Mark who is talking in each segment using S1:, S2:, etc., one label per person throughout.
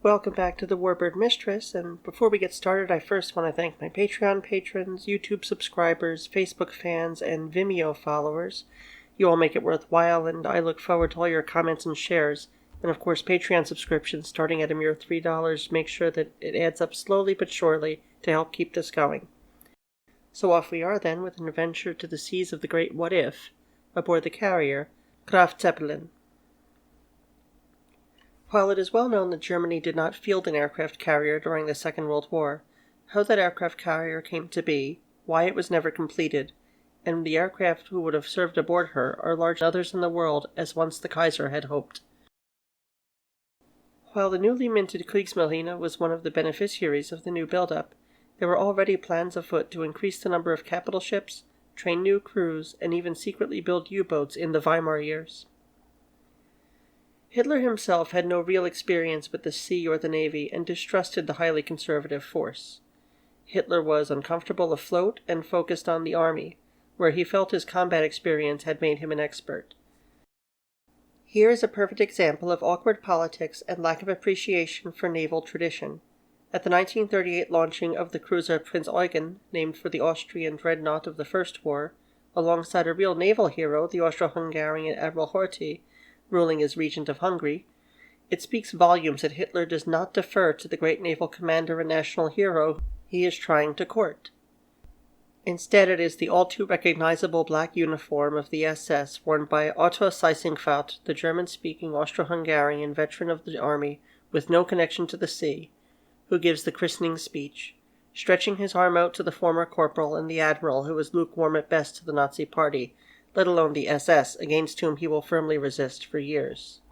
S1: Welcome back to the Warbird Mistress, and before we get started, I first want to thank my Patreon patrons, YouTube subscribers, Facebook fans, and Vimeo followers. You all make it worthwhile, and I look forward to all your comments and shares. And of course, Patreon subscriptions starting at a mere $3 make sure that it adds up slowly but surely to help keep this going. So off we are then with an adventure to the seas of the great What If, aboard the carrier Graf Zeppelin. While it is well known that Germany did not field an aircraft carrier during the Second World War, how that aircraft carrier came to be, why it was never completed, and the aircraft who would have served aboard her are large others in the world as once the Kaiser had hoped. While the newly minted Kriegsmarine was one of the beneficiaries of the new build-up, there were already plans afoot to increase the number of capital ships, train new crews, and even secretly build U-boats in the Weimar years. Hitler himself had no real experience with the sea or the navy and distrusted the highly conservative force. Hitler was uncomfortable afloat and focused on the army, where he felt his combat experience had made him an expert. Here is a perfect example of awkward politics and lack of appreciation for naval tradition. At the 1938 launching of the cruiser Prinz Eugen, named for the Austrian dreadnought of the First War, alongside a real naval hero, the Austro-Hungarian Admiral Horthy, ruling as regent of Hungary, it speaks volumes that Hitler does not defer to the great naval commander and national hero he is trying to court. Instead, it is the all-too recognizable black uniform of the SS worn by Otto Seyss-Inquart, the German-speaking Austro-Hungarian veteran of the army with no connection to the sea, who gives the christening speech, stretching his arm out to the former corporal and the admiral who was lukewarm at best to the Nazi party, let alone the SS, against whom he will firmly resist for years.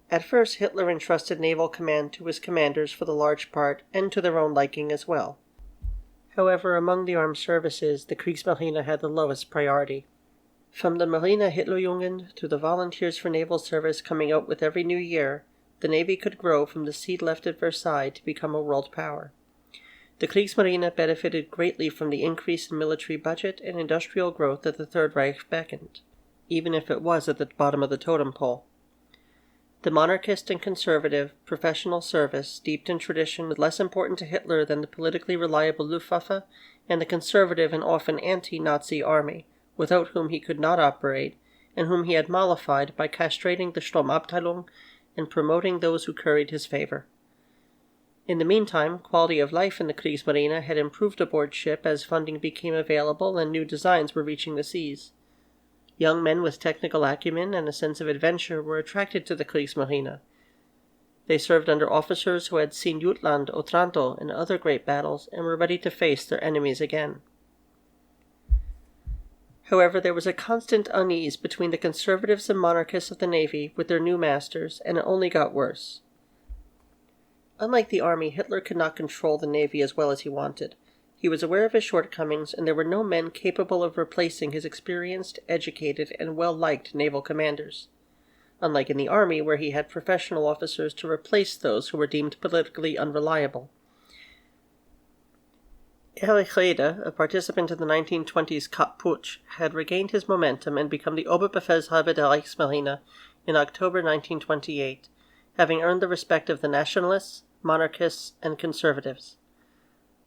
S1: At first, Hitler entrusted naval command to his commanders for the large part, and to their own liking as well. However, among the armed services, the Kriegsmarine had the lowest priority. From the Marine Hitlerjugend to the Volunteers for Naval Service coming out with every new year, the Navy could grow from the seed left at Versailles to become a world power. The Kriegsmarine benefited greatly from the increase in military budget and industrial growth that the Third Reich beckoned, even if it was at the bottom of the totem pole. The monarchist and conservative professional service, steeped in tradition, was less important to Hitler than the politically reliable Luftwaffe and the conservative and often anti-Nazi army, without whom he could not operate, and whom he had mollified by castrating the Sturmabteilung and promoting those who curried his favor. In the meantime, quality of life in the Kriegsmarine had improved aboard ship as funding became available and new designs were reaching the seas. Young men with technical acumen and a sense of adventure were attracted to the Kriegsmarine. They served under officers who had seen Jutland, Otranto, and other great battles and were ready to face their enemies again. However, there was a constant unease between the conservatives and monarchists of the Navy with their new masters, and it only got worse. Unlike the army, Hitler could not control the Navy as well as he wanted. He was aware of his shortcomings, and there were no men capable of replacing his experienced, educated, and well-liked naval commanders. Unlike in the army, where he had professional officers to replace those who were deemed politically unreliable. Erich Raeder, a participant in the 1920s Kapp Putsch, had regained his momentum and become the Oberbefehlshaber der Reichsmarine in October 1928, having earned the respect of the nationalists, monarchists, and conservatives.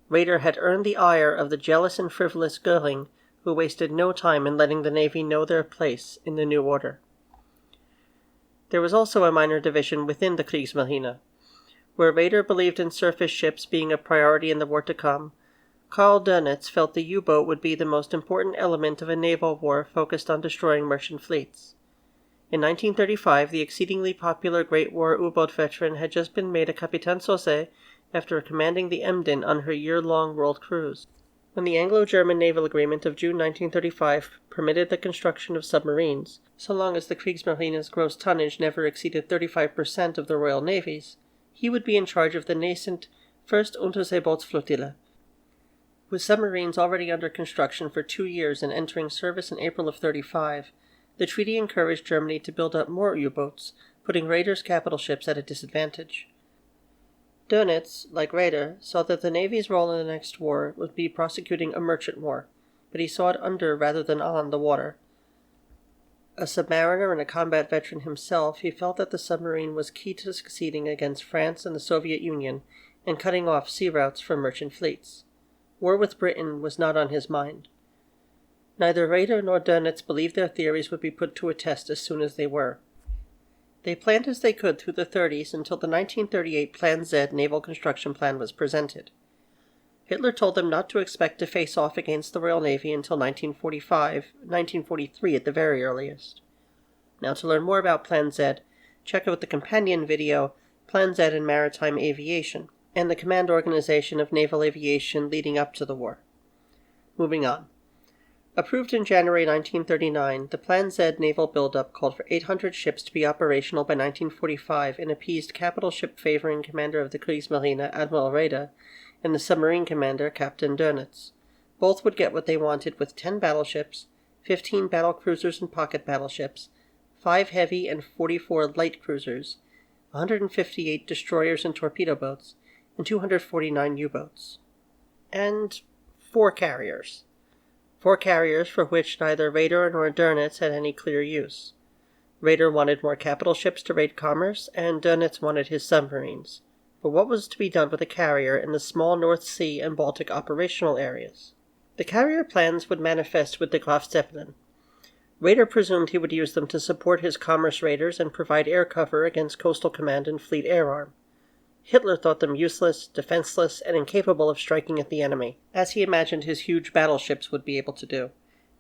S1: Raeder had earned the ire of the jealous and frivolous Göring, who wasted no time in letting the Navy know their place in the new order. There was also a minor division within the Kriegsmarine. Where Raeder believed in surface ships being a priority in the war to come, Karl Dönitz felt the U-boat would be the most important element of a naval war focused on destroying merchant fleets. In 1935, the exceedingly popular Great War U-boat veteran had just been made a Capitaine Saucé after commanding the Emden on her year-long world cruise. When the Anglo-German Naval Agreement of June 1935 permitted the construction of submarines, so long as the Kriegsmarine's gross tonnage never exceeded 35% of the Royal Navy's, he would be in charge of the nascent 1st Unterseebootsflottille. With submarines already under construction for 2 years and entering service in April of 1935, the treaty encouraged Germany to build up more U-boats, putting Raeder's capital ships at a disadvantage. Dönitz, like Raeder, saw that the Navy's role in the next war would be prosecuting a merchant war, but he saw it under rather than on the water. A submariner and a combat veteran himself, he felt that the submarine was key to succeeding against France and the Soviet Union and cutting off sea routes for merchant fleets. War with Britain was not on his mind. Neither Raeder nor Dönitz believed their theories would be put to a test as soon as they were. They planned as they could through the 30s until the 1938 Plan Z naval construction plan was presented. Hitler told them not to expect to face off against the Royal Navy until 1943 at the very earliest. Now, to learn more about Plan Z, check out the companion video, Plan Z in Maritime Aviation, and the Command Organization of Naval Aviation leading up to the war. Moving on. Approved in January 1939, the Plan Z naval buildup called for 800 ships to be operational by 1945 and appeased capital ship-favoring commander of the Kriegsmarine, Admiral Raeder, and the submarine commander, Captain Dönitz. Both would get what they wanted with 10 battleships, 15 battle cruisers and pocket battleships, 5 heavy and 44 light cruisers, 158 destroyers and torpedo boats, and 249 U-boats. And 4 carriers. 4 carriers for which neither Raeder nor Dönitz had any clear use. Raeder wanted more capital ships to raid commerce, and Dönitz wanted his submarines. But what was to be done with a carrier in the small North Sea and Baltic operational areas? The carrier plans would manifest with the Graf Zeppelin. Raeder presumed he would use them to support his commerce raiders and provide air cover against Coastal Command and Fleet Air Arm. Hitler thought them useless, defenseless, and incapable of striking at the enemy, as he imagined his huge battleships would be able to do,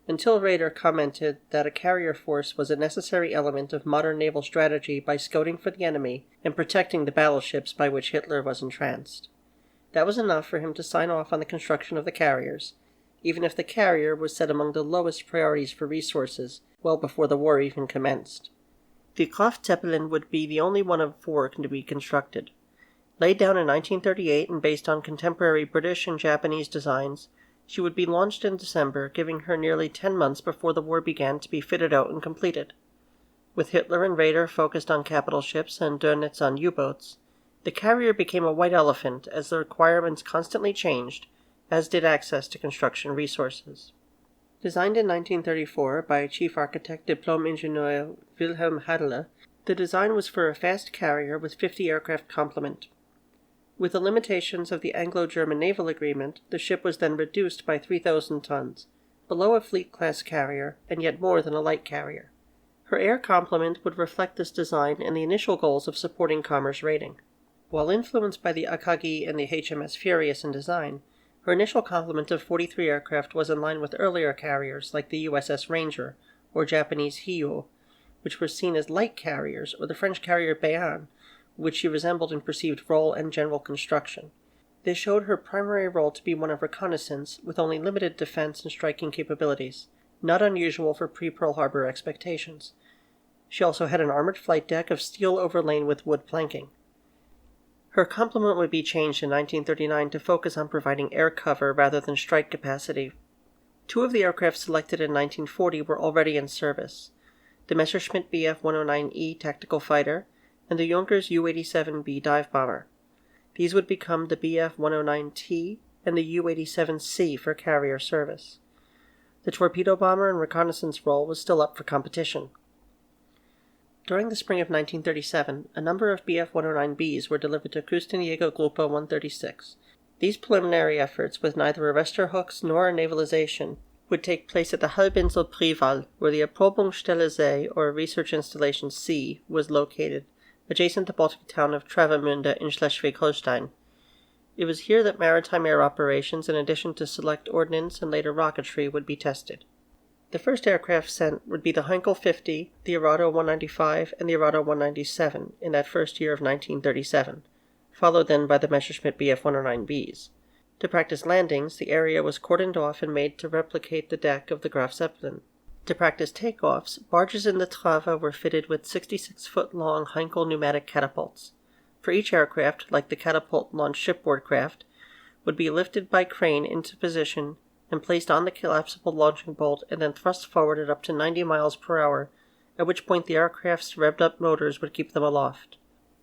S1: until Raeder commented that a carrier force was a necessary element of modern naval strategy by scouting for the enemy and protecting the battleships by which Hitler was entranced. That was enough for him to sign off on the construction of the carriers, even if the carrier was set among the lowest priorities for resources well before the war even commenced. The Graf Zeppelin would be the only one of 4 to be constructed. Laid down in 1938 and based on contemporary British and Japanese designs, she would be launched in December, giving her nearly 10 months before the war began to be fitted out and completed. With Hitler and Raeder focused on capital ships and Dönitz on U-boats, the carrier became a white elephant as the requirements constantly changed, as did access to construction resources. Designed in 1934 by Chief Architect Diplom-Ingenieur Wilhelm Hadeler, the design was for a fast carrier with 50 aircraft complement. With the limitations of the Anglo-German Naval Agreement, the ship was then reduced by 3,000 tons, below a fleet-class carrier, and yet more than a light carrier. Her air complement would reflect this design and the initial goals of supporting commerce raiding. While influenced by the Akagi and the HMS Furious in design, her initial complement of 43 aircraft was in line with earlier carriers like the USS Ranger or Japanese Hiyo, which were seen as light carriers, or the French carrier Béarn, which she resembled in perceived role and general construction. This showed her primary role to be one of reconnaissance, with only limited defense and striking capabilities, not unusual for pre-Pearl Harbor expectations. She also had an armored flight deck of steel overlain with wood planking. Her complement would be changed in 1939 to focus on providing air cover rather than strike capacity. 2 of the aircraft selected in 1940 were already in service: the Messerschmitt Bf-109E tactical fighter and the Junkers U-87B dive bomber. These would become the Bf-109T and the U-87C for carrier service. The torpedo bomber and reconnaissance role was still up for competition. During the spring of 1937, a number of Bf-109Bs were delivered to Küstenjägergruppe 136. These preliminary efforts, with neither a Westerhooks nor a navalization, would take place at the Halbinsel Preval, where the Erprobungsstelle See, or Research Installation C, was located, adjacent to the Baltic town of Travemünde in Schleswig-Holstein. It was here that maritime air operations, in addition to select ordnance and later rocketry, would be tested. The first aircraft sent would be the Heinkel 50, the Arado 195, and the Arado 197 in that first year of 1937, followed then by the Messerschmitt Bf-109Bs. To practice landings, the area was cordoned off and made to replicate the deck of the Graf Zeppelin. To practice takeoffs, barges in the Trave were fitted with 66-foot-long Heinkel pneumatic catapults. For each aircraft, like the catapult-launched shipboard craft, would be lifted by crane into position and placed on the collapsible launching bolt and then thrust forward at up to 90 miles per hour, at which point the aircraft's revved-up motors would keep them aloft.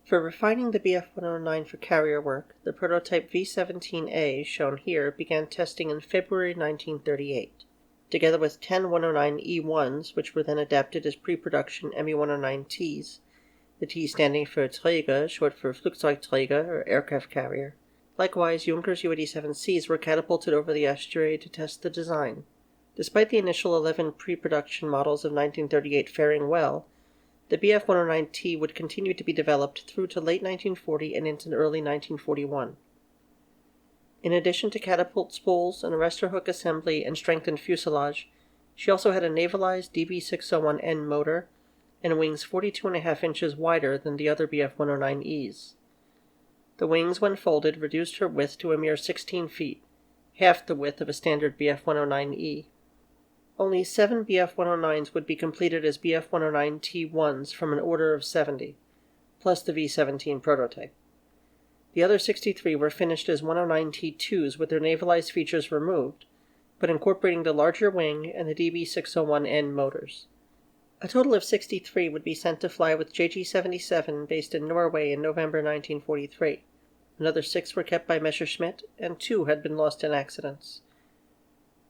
S1: For refining the Bf-109 for carrier work, the prototype V-17A, shown here, began testing in February 1938. together with 10 109E1s, which were then adapted as pre-production Me-109Ts, the T standing for Träger, short for Flugzeugträger, or aircraft carrier. Likewise, Junkers Ju-87Cs were catapulted over the estuary to test the design. Despite the initial 11 pre-production models of 1938 faring well, the Bf-109T would continue to be developed through to late 1940 and into early 1941. In addition to catapult spools, an arrestor hook assembly, and strengthened fuselage, she also had a navalized DB601N motor and wings 42.5 inches wider than the other Bf-109Es. The wings, when folded, reduced her width to a mere 16 feet, half the width of a standard Bf-109E. Only 7 Bf-109s would be completed as Bf-109T1s from an order of 70, plus the V-17 prototype. The other 63 were finished as 109T2s with their navalized features removed, but incorporating the larger wing and the DB601N motors. A total of 63 would be sent to fly with JG-77 based in Norway in November 1943. Another 6 were kept by Messerschmitt, and 2 had been lost in accidents.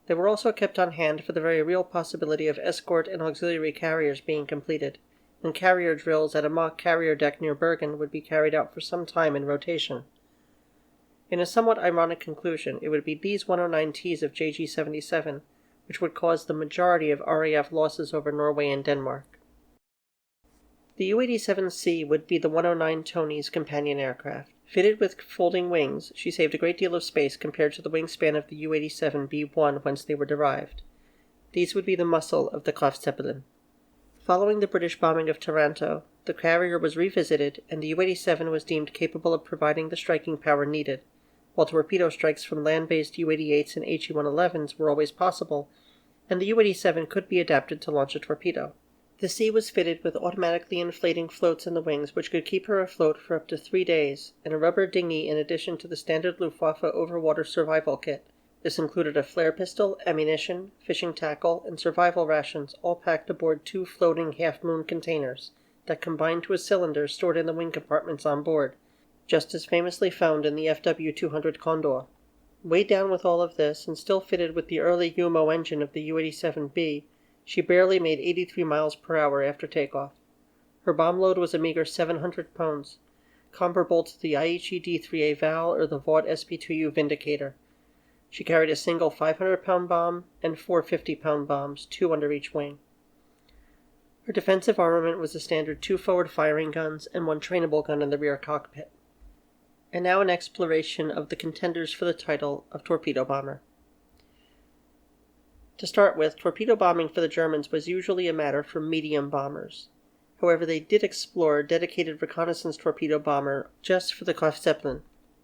S1: They were also kept on hand for the very real possibility of escort and auxiliary carriers being completed, and carrier drills at a mock carrier deck near Bergen would be carried out for some time in rotation. In a somewhat ironic conclusion, it would be these 109Ts of JG-77 which would cause the majority of RAF losses over Norway and Denmark. The U-87C would be the 109 Tony's companion aircraft. Fitted with folding wings, she saved a great deal of space compared to the wingspan of the U-87B1 whence they were derived. These would be the muscle of the Graf Zeppelin. Following the British bombing of Taranto, the carrier was revisited and the U-87 was deemed capable of providing the striking power needed. While torpedo strikes from land-based U-88s and HE-111s were always possible, and the U-87 could be adapted to launch a torpedo. The C was fitted with automatically inflating floats in the wings which could keep her afloat for up to 3 days, and a rubber dinghy in addition to the standard Luftwaffe overwater survival kit. This included a flare pistol, ammunition, fishing tackle, and survival rations, all packed aboard 2 floating half-moon containers that combined to a cylinder stored in the wing compartments on board, just as famously found in the FW-200 Condor. Weighed down with all of this, and still fitted with the early UMO engine of the U-87B, she barely made 83 miles per hour after takeoff. Her bomb load was a meager 700 pounds, comparable to the Aichi D-3A Val or the Vought SP-2U Vindicator. She carried a single 500-pound bomb and 4 50-pound bombs, 2 under each wing. Her defensive armament was a standard 2 forward-firing guns and 1 trainable gun in the rear cockpit. And now an exploration of the contenders for the title of torpedo bomber. To start with, torpedo bombing for the Germans was usually a matter for medium bombers. However, they did explore a dedicated reconnaissance torpedo bomber just for the Graf Zeppelin.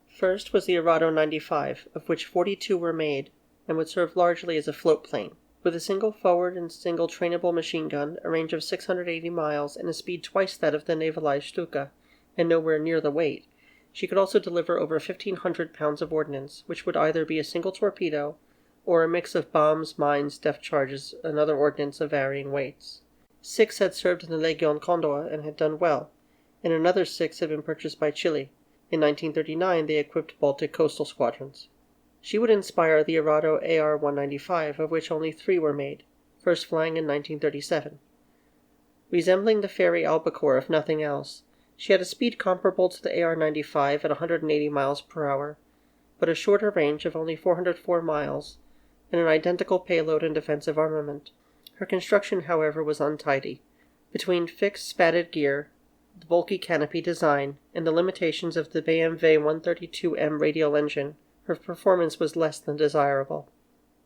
S1: First was the Arado 95, of which 42 were made, and would serve largely as a float plane. With a single forward and single trainable machine gun, a range of 680 miles, and a speed twice that of the navalized Stuka, and nowhere near the weight, she could also deliver over 1,500 pounds of ordnance, which would either be a single torpedo or a mix of bombs, mines, depth charges, and other ordnance of varying weights. 6 had served in the Legion Condor and had done well, and another 6 had been purchased by Chile. In 1939 they equipped Baltic coastal squadrons. She would inspire the Arado AR-195, of which only 3 were made, first flying in 1937. Resembling the Fairey Albacore if nothing else, she had a speed comparable to the AR-95 at 180 miles per hour, but a shorter range of only 404 miles, and an identical payload and defensive armament. Her construction, however, was untidy. Between fixed spatted gear, the bulky canopy design, and the limitations of the BMW 132M radial engine, her performance was less than desirable.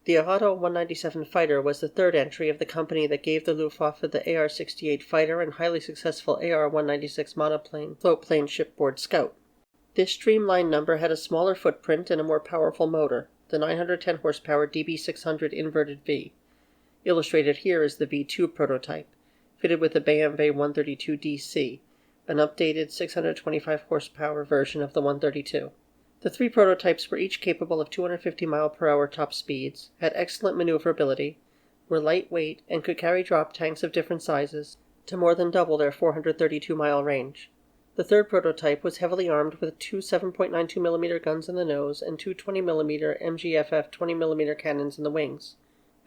S1: The Arado 197 fighter was the third entry of the company that gave the Luftwaffe the AR-68 fighter and highly successful AR-196 monoplane floatplane shipboard Scout. This streamlined number had a smaller footprint and a more powerful motor, the 910 horsepower DB600 inverted V. Illustrated here is the V2 prototype, fitted with the BMW 132DC, an updated 625 horsepower version of the 132. The 3 prototypes were each capable of 250 mile/hour top speeds, had excellent maneuverability, were lightweight, and could carry drop tanks of different sizes to more than double their 432-mile range. The third prototype was heavily armed with 2 7.92mm guns in the nose and 2 20mm MGFF 20mm cannons in the wings.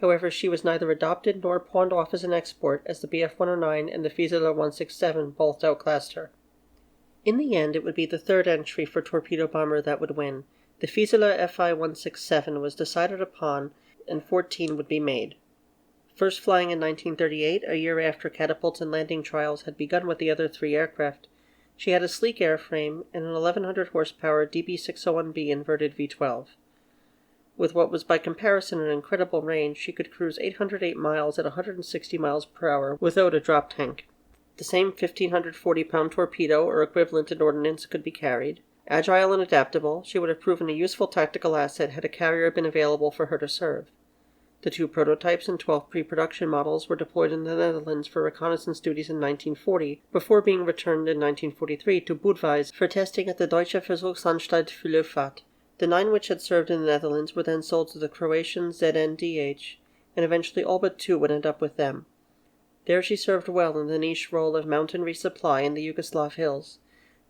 S1: However, she was neither adopted nor pawned off as an export, as the Bf-109 and the Fieseler 167 both outclassed her. In the end, it would be the third entry for torpedo bomber that would win. The Fieseler Fi-167 was decided upon, and 14 would be made. First flying in 1938, a year after catapult and landing trials had begun with the other three aircraft, she had a sleek airframe and an 1100 horsepower DB601B inverted V12. With what was by comparison an incredible range, she could cruise 808 miles at 160 miles per hour without a drop tank. The same 1,540-pound torpedo or equivalent in ordnance could be carried. Agile and adaptable, she would have proven a useful tactical asset had a carrier been available for her to serve. The 2 prototypes and 12 pre-production models were deployed in the Netherlands for reconnaissance duties in 1940, before being returned in 1943 to Budweis for testing at the Deutsche Versuchsanstalt für Luftfahrt. The 9 which had served in the Netherlands were then sold to the Croatian ZNDH, and eventually all but 2 would end up with them. There she served well in the niche role of mountain resupply in the Yugoslav hills,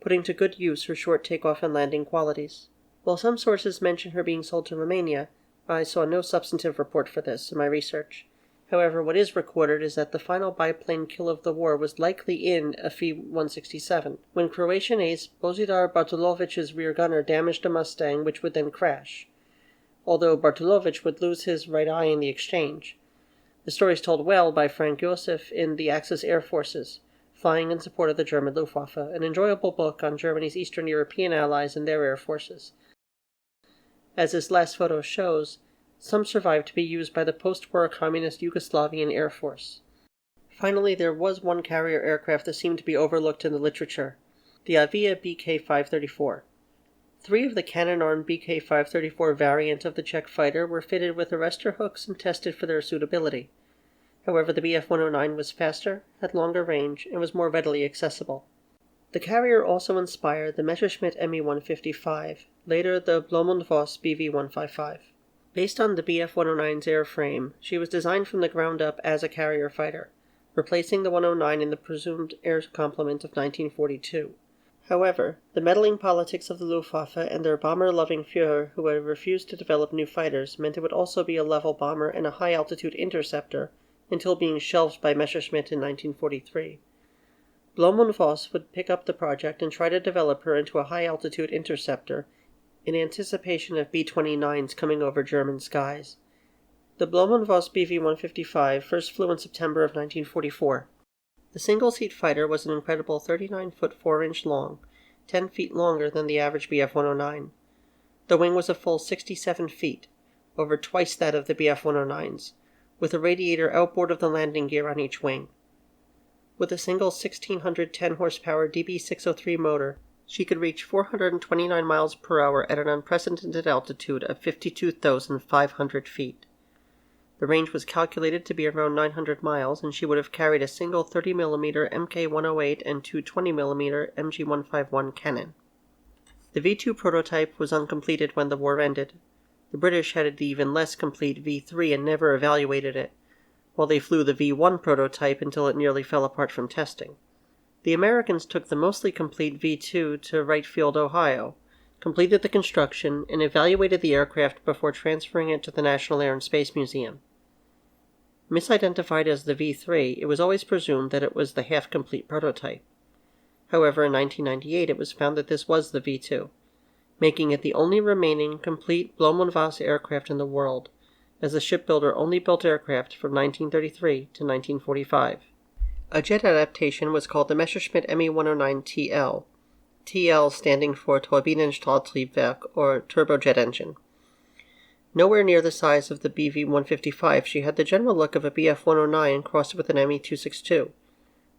S1: putting to good use her short takeoff and landing qualities. While some sources mention her being sold to Romania, I saw no substantive report for this in my research. However, what is recorded is that the final biplane kill of the war was likely in a Fi-167, when Croatian ace Bozidar Bartulovic's rear gunner damaged a Mustang which would then crash, although Bartulovic would lose his right eye in the exchange. The story is told well by Frank Josef in The Axis Air Forces, Flying in Support of the German Luftwaffe, an enjoyable book on Germany's Eastern European allies and their air forces. As this last photo shows, some survived to be used by the post-war communist Yugoslavian Air Force. Finally, there was one carrier aircraft that seemed to be overlooked in the literature, the Avia Bk-534. 3 of the cannon-armed Bk-534 variant of the Czech fighter were fitted with arrestor hooks and tested for their suitability. However, the Bf-109 was faster, had longer range, and was more readily accessible. The carrier also inspired the Messerschmitt Me-155, later the Blohm & Voss Bv-155. Based on the Bf-109's airframe, she was designed from the ground up as a carrier fighter, replacing the 109 in the presumed air complement of 1942. However, the meddling politics of the Luftwaffe and their bomber-loving Führer, who had refused to develop new fighters, meant it would also be a level bomber and a high-altitude interceptor, until being shelved by Messerschmitt in 1943. Blohm & Voss would pick up the project and try to develop her into a high-altitude interceptor, in anticipation of B-29s coming over German skies. The Blohm & Voss Bv-155 first flew in September of 1944. The single-seat fighter was an incredible 39 foot 4 inch long, 10 feet longer than the average Bf-109. The wing was a full 67 feet, over twice that of the Bf-109's, with a radiator outboard of the landing gear on each wing. With a single 1,610 horsepower DB603 motor, she could reach 429 miles per hour at an unprecedented altitude of 52,500 feet. The range was calculated to be around 900 miles, and she would have carried a single 30mm Mk108 and 2 20mm MG151 cannon. The V2 prototype was uncompleted when the war ended. The British had the even less complete V3 and never evaluated it, while they flew the V1 prototype until it nearly fell apart from testing. The Americans took the mostly complete V2 to Wright Field, Ohio, completed the construction, and evaluated the aircraft before transferring it to the National Air and Space Museum. Misidentified as the V3, it was always presumed that it was the half-complete prototype. However, in 1998 it was found that this was the V2, making it the only remaining complete Blohm & Voss aircraft in the world, as the shipbuilder only built aircraft from 1933 to 1945. A jet adaptation was called the Messerschmitt Me-109TL, TL standing for Turbinenstrahltriebwerk, or turbojet engine. Nowhere near the size of the Bv-155, she had the general look of a Bf-109 crossed with an Me-262,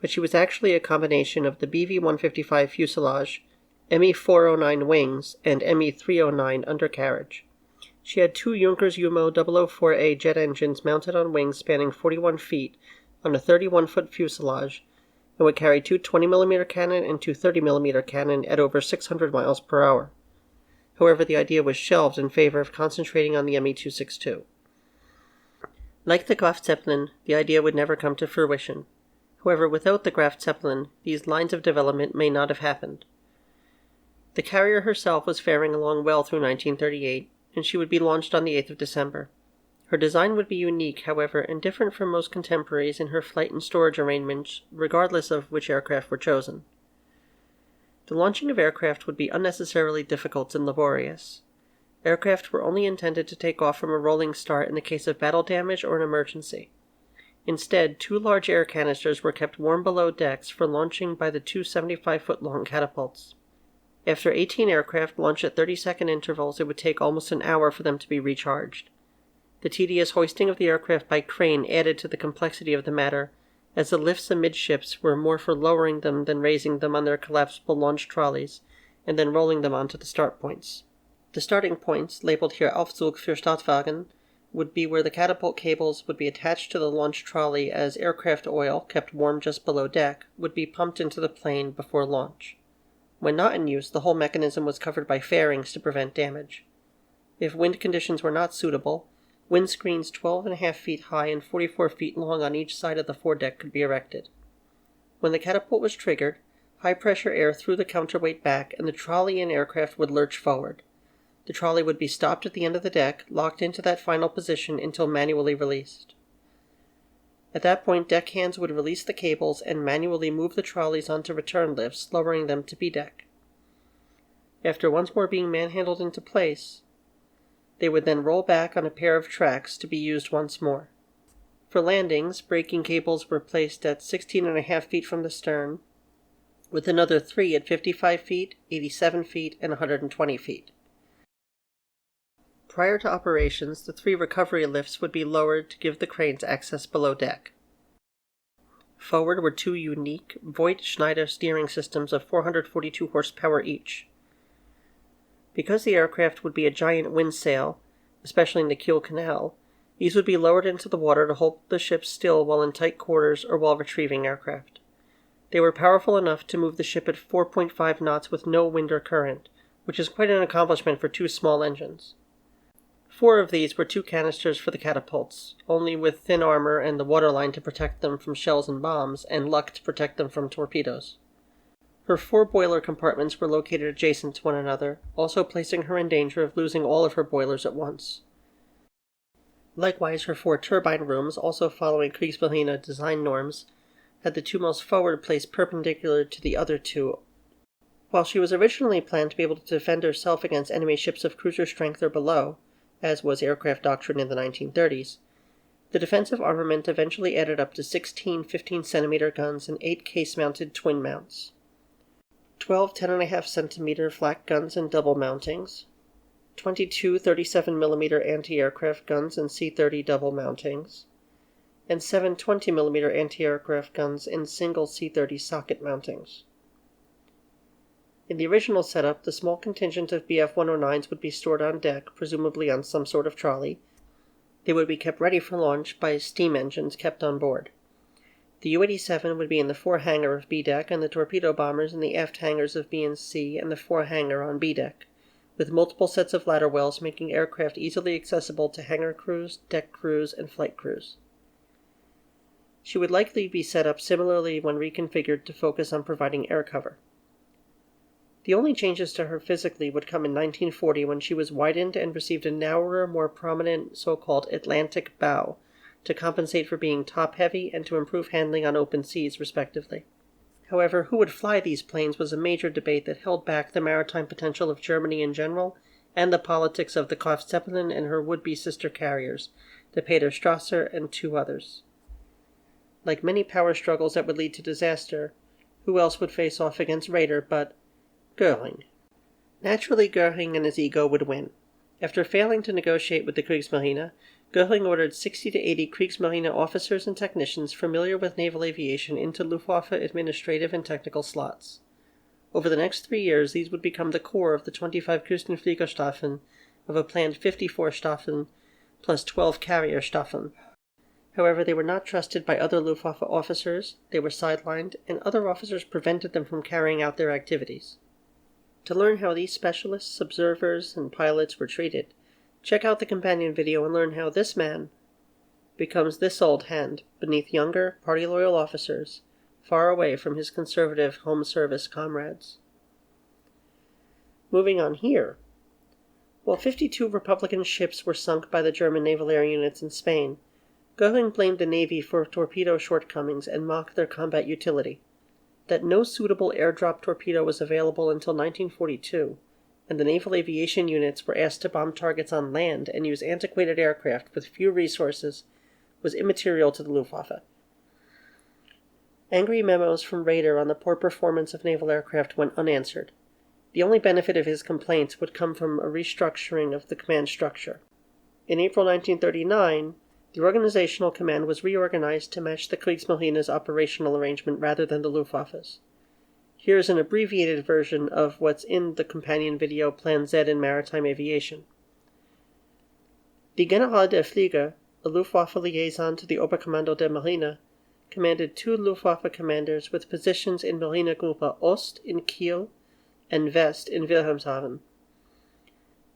S1: but she was actually a combination of the Bv-155 fuselage, Me-409 wings, and Me-309 undercarriage. She had 2 Junkers Jumo 004A jet engines mounted on wings spanning 41 feet on a 31-foot fuselage, and would carry 2 20mm cannon and 2 30mm cannon at over 600 miles per hour. However, the idea was shelved in favor of concentrating on the Me-262. Like the Graf Zeppelin, the idea would never come to fruition. However, without the Graf Zeppelin, these lines of development may not have happened. The carrier herself was faring along well through 1938, and she would be launched on the 8th of December. Her design would be unique, however, and different from most contemporaries in her flight and storage arrangements, regardless of which aircraft were chosen. The launching of aircraft would be unnecessarily difficult and laborious. Aircraft were only intended to take off from a rolling start in the case of battle damage or an emergency. Instead, 2 large air canisters were kept warm below decks for launching by the 2 75-foot-long catapults. After 18 aircraft launched at 30-second intervals, it would take almost an hour for them to be recharged. The tedious hoisting of the aircraft by crane added to the complexity of the matter, as the lifts amidships were more for lowering them than raising them on their collapsible launch trolleys, and then rolling them onto the start points. The starting points, labeled here Aufzug für Startwagen, would be where the catapult cables would be attached to the launch trolley as aircraft oil, kept warm just below deck, would be pumped into the plane before launch. When not in use, the whole mechanism was covered by fairings to prevent damage. If wind conditions were not suitable, windscreens 12.5 feet high and 44 feet long on each side of the foredeck could be erected. When the catapult was triggered, high-pressure air threw the counterweight back, and the trolley and aircraft would lurch forward. The trolley would be stopped at the end of the deck, locked into that final position until manually released. At that point, deckhands would release the cables and manually move the trolleys onto return lifts, lowering them to B-deck. After once more being manhandled into place, they would then roll back on a pair of tracks to be used once more. For landings, braking cables were placed at 16.5 feet from the stern, with another 3 at 55 feet, 87 feet, and 120 feet. Prior to operations, the 3 recovery lifts would be lowered to give the cranes access below deck. Forward were 2 unique Voigt-Schneider steering systems of 442 horsepower each. Because the aircraft would be a giant wind sail, especially in the Kiel Canal, these would be lowered into the water to hold the ship still while in tight quarters or while retrieving aircraft. They were powerful enough to move the ship at 4.5 knots with no wind or current, which is quite an accomplishment for 2 small engines. 4 of these were 2 canisters for the catapults, only with thin armor and the waterline to protect them from shells and bombs, and luck to protect them from torpedoes. Her 4 boiler compartments were located adjacent to one another, also placing her in danger of losing all of her boilers at once. Likewise, her 4 turbine rooms, also following Kriegsmarine design norms, had the 2 most forward placed perpendicular to the other 2. While she was originally planned to be able to defend herself against enemy ships of cruiser strength or below, as was aircraft doctrine in the 1930s, the defensive armament eventually added up to 16 15-centimeter guns and 8 case-mounted twin mounts, 12 10.5-centimeter flak guns and double mountings, 22 37mm anti-aircraft guns and C-30 double mountings, and 7 20mm anti-aircraft guns in single C-30 socket mountings. In the original setup, the small contingent of Bf-109s would be stored on deck, presumably on some sort of trolley. They would be kept ready for launch by steam engines kept on board. The U-87 would be in the fore-hangar of B-deck, and the torpedo bombers in the aft hangars of B and C and the fore-hangar on B-deck, with multiple sets of ladder wells making aircraft easily accessible to hangar crews, deck crews, and flight crews. She would likely be set up similarly when reconfigured to focus on providing air cover. The only changes to her physically would come in 1940 when she was widened and received a narrower, more prominent so-called Atlantic bow to compensate for being top-heavy and to improve handling on open seas, respectively. However, who would fly these planes was a major debate that held back the maritime potential of Germany in general and the politics of the Graf Zeppelin and her would-be sister carriers, the Peter Strasser and 2 others. Like many power struggles that would lead to disaster, who else would face off against Raeder but Göring? Naturally, Göring and his ego would win. After failing to negotiate with the Kriegsmarine, Göring ordered 60 to 80 Kriegsmarine officers and technicians familiar with naval aviation into Luftwaffe administrative and technical slots. Over the next 3 years, these would become the core of the 25 Küstenfliegerstaffeln of a planned 54 Staffeln plus 12 carrier Staffeln. However, they were not trusted by other Luftwaffe officers, they were sidelined, and other officers prevented them from carrying out their activities. To learn how these specialists, observers, and pilots were treated, check out the companion video and learn how this man becomes this old hand beneath younger, party-loyal officers, far away from his conservative home service comrades. Moving on here, While 52 Republican ships were sunk by the German naval air units in Spain, Göring blamed the Navy for torpedo shortcomings and mocked their combat utility. That no suitable airdrop torpedo was available until 1942, and the naval aviation units were asked to bomb targets on land and use antiquated aircraft with few resources, was immaterial to the Luftwaffe. Angry memos from Raeder on the poor performance of naval aircraft went unanswered. The only benefit of his complaints would come from a restructuring of the command structure. In April 1939, the organizational command was reorganized to match the Kriegsmarine's operational arrangement rather than the Luftwaffe's. Here's an abbreviated version of what's in the companion video Plan Z in Maritime Aviation. Die General der Flieger, a Luftwaffe liaison to the Oberkommando der Marine, commanded 2 Luftwaffe commanders with positions in Marinegruppe Ost in Kiel and West in Wilhelmshaven.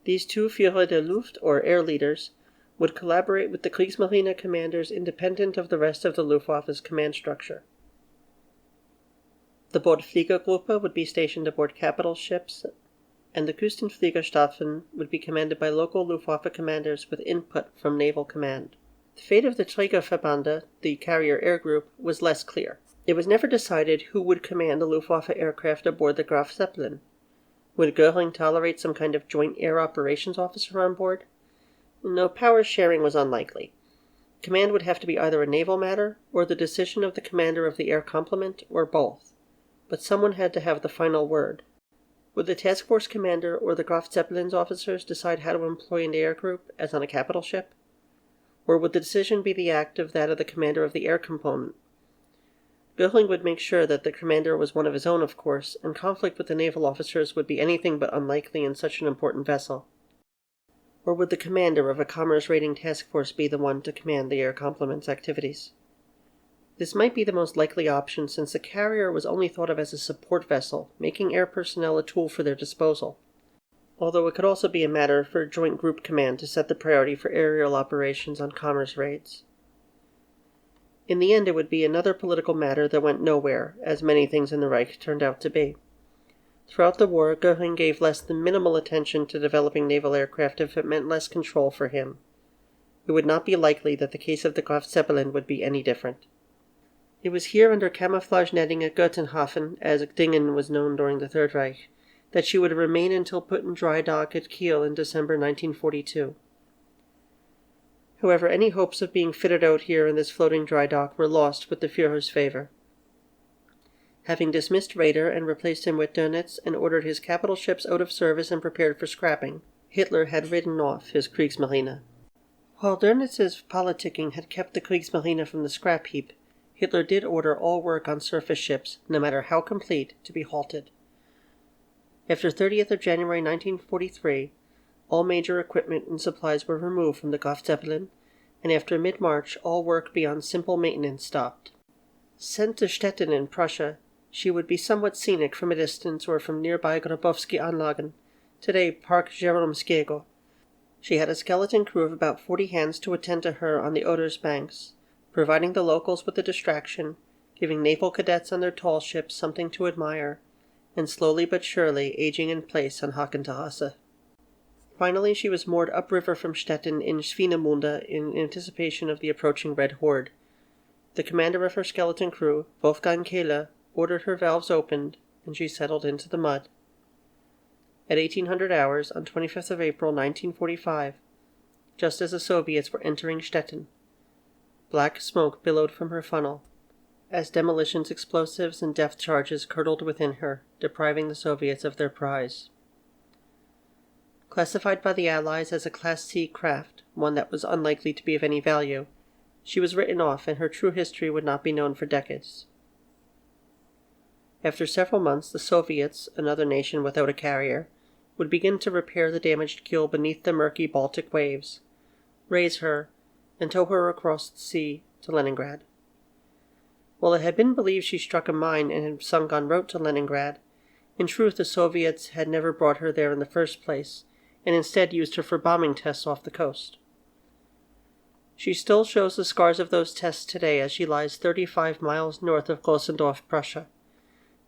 S1: These 2 Führer der Luft, or air leaders, would collaborate with the Kriegsmarine commanders independent of the rest of the Luftwaffe's command structure. The Bordfliegergruppe would be stationed aboard capital ships, and the Küstenfliegerstaaten would be commanded by local Luftwaffe commanders with input from naval command. The fate of the Trägerverbände, the carrier air group, was less clear. It was never decided who would command the Luftwaffe aircraft aboard the Graf Zeppelin. Would Göring tolerate some kind of joint air operations officer on board? No, power sharing was unlikely. Command would have to be either a naval matter, or the decision of the commander of the air complement, or both. But someone had to have the final word. Would the task force commander or the Graf Zeppelin's officers decide how to employ an air group, as on a capital ship? Or would the decision be the act of that of the commander of the air component? Göring would make sure that the commander was one of his own, of course, and conflict with the naval officers would be anything but unlikely in such an important vessel. Or would the commander of a commerce raiding task force be the one to command the air complement's activities? This might be the most likely option since the carrier was only thought of as a support vessel, making air personnel a tool for their disposal. Although it could also be a matter for Joint Group Command to set the priority for aerial operations on commerce raids. In the end, it would be another political matter that went nowhere, as many things in the Reich turned out to be. Throughout the war, Göring gave less than minimal attention to developing naval aircraft if it meant less control for him. It would not be likely that the case of the Graf Zeppelin would be any different. It was here under camouflage netting at Göttenhafen, as Dingen was known during the Third Reich, that she would remain until put in dry dock at Kiel in December 1942. However, any hopes of being fitted out here in this floating dry dock were lost with the Führer's favor. Having dismissed Raeder and replaced him with Dönitz and ordered his capital ships out of service and prepared for scrapping, Hitler had ridden off his Kriegsmarine. While Dönitz's politicking had kept the Kriegsmarine from the scrap heap, Hitler did order all work on surface ships, no matter how complete, to be halted. After 30th of January 1943, all major equipment and supplies were removed from the Graf Zeppelin, and after mid-March all work beyond simple maintenance stopped. Sent to Stettin in Prussia, she would be somewhat scenic from a distance or from nearby Grabowski Anlagen, today Park Jeromskiego. She had a skeleton crew of about 40 hands to attend to her on the Oder's banks, providing the locals with a distraction, giving naval cadets on their tall ships something to admire, and slowly but surely aging in place on Hakenterrasse. Finally, she was moored upriver from Stettin in Swinemünde in anticipation of the approaching Red Horde. The commander of her skeleton crew, Wolfgang Kehle, ordered her valves opened, and she settled into the mud. At 1800 hours, on 25th of April 1945, just as the Soviets were entering Stettin, black smoke billowed from her funnel, as demolitions, explosives, and depth charges curdled within her, depriving the Soviets of their prize. Classified by the Allies as a Class C craft, one that was unlikely to be of any value, she was written off and her true history would not be known for decades. After several months, the Soviets, another nation without a carrier, would begin to repair the damaged keel beneath the murky Baltic waves, raise her, and tow her across the sea to Leningrad. While it had been believed she struck a mine and had sunk en route to Leningrad, in truth the Soviets had never brought her there in the first place, and instead used her for bombing tests off the coast. She still shows the scars of those tests today as she lies 35 miles north of Grossendorf, Prussia,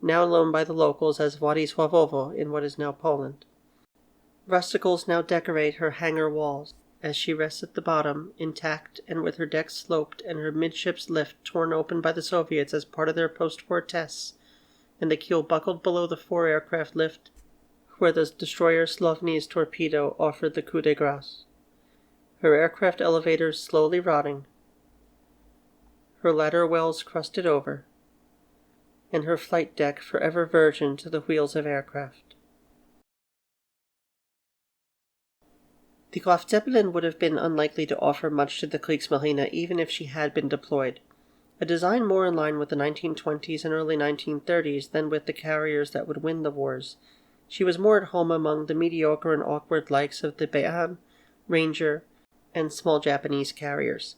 S1: now known by the locals as Władysławowo in what is now Poland. Rusticles now decorate her hangar walls, as she rests at the bottom, intact and with her deck sloped and her midships lift torn open by the Soviets as part of their post-war tests, and the keel buckled below the 4 aircraft lift where the destroyer Slovny's torpedo offered the coup de grace. Her aircraft elevators slowly rotting, her ladder wells crusted over, and her flight deck forever virgin to the wheels of aircraft. The Graf Zeppelin would have been unlikely to offer much to the Kriegsmarine even if she had been deployed. A design more in line with the 1920s and early 1930s than with the carriers that would win the wars. She was more at home among the mediocre and awkward likes of the Beam, Ranger, and small Japanese carriers.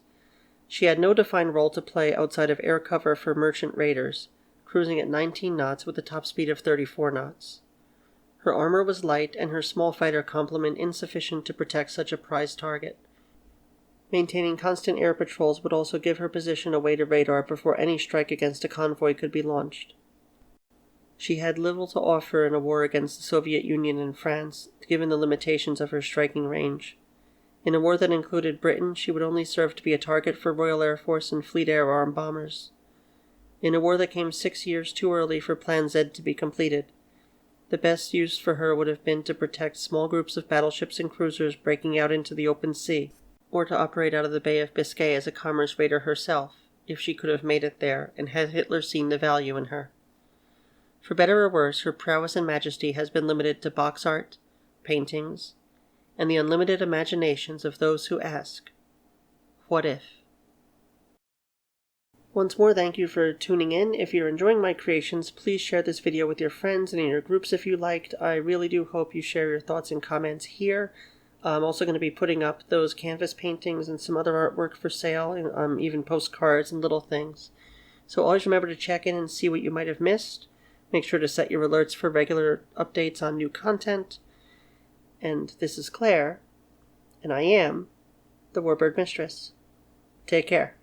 S1: She had no defined role to play outside of air cover for merchant raiders, cruising at 19 knots with a top speed of 34 knots. Her armor was light and her small fighter complement insufficient to protect such a prized target. Maintaining constant air patrols would also give her position away to radar before any strike against a convoy could be launched. She had little to offer in a war against the Soviet Union and France, given the limitations of her striking range. In a war that included Britain, she would only serve to be a target for Royal Air Force and Fleet Air Arm bombers. In a war that came 6 years too early for Plan Z to be completed, the best use for her would have been to protect small groups of battleships and cruisers breaking out into the open sea, or to operate out of the Bay of Biscay as a commerce raider herself, if she could have made it there, and had Hitler seen the value in her. For better or worse, her prowess and majesty has been limited to box art, paintings, and the unlimited imaginations of those who ask, what if? Once more, thank you for tuning in. If you're enjoying my creations, please share this video with your friends and in your groups if you liked. I really do hope you share your thoughts and comments here. I'm also going to be putting up those canvas paintings and some other artwork for sale, and even postcards and little things. So always remember to check in and see what you might have missed. Make sure to set your alerts for regular updates on new content. And this is Claire, and I am the Warbird Mistress. Take care.